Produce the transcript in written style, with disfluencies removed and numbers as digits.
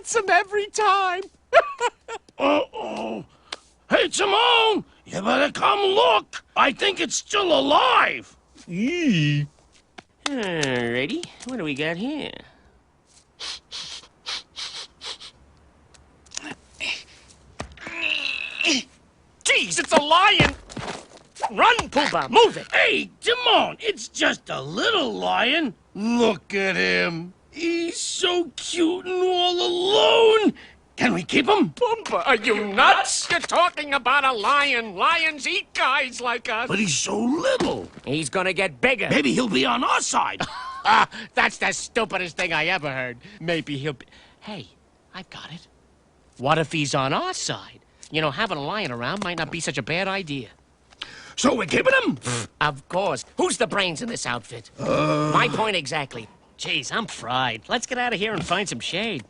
gets him every time. Uh-oh. Hey, Timon, you better come look. I think it's still alive. Alrighty, what do we got here? Jeez, it's a lion. Run, Pumbaa, move it. Hey, Timon, it's just a little lion. Look at him. He's so cute and all alone. Can we keep him? Pumbaa, are you nuts? You're talking about a lion. Lions eat guys like us. But he's so little. He's gonna get bigger. Maybe he'll be on our side. That's the stupidest thing I ever heard. Maybe he'll be... Hey, I've got it. What if he's on our side? You know, having a lion around might not be such a bad idea. So we're keeping him? Of course. Who's the brains in this outfit? My point exactly. Jeez, I'm fried. Let's get out of here and find some shade.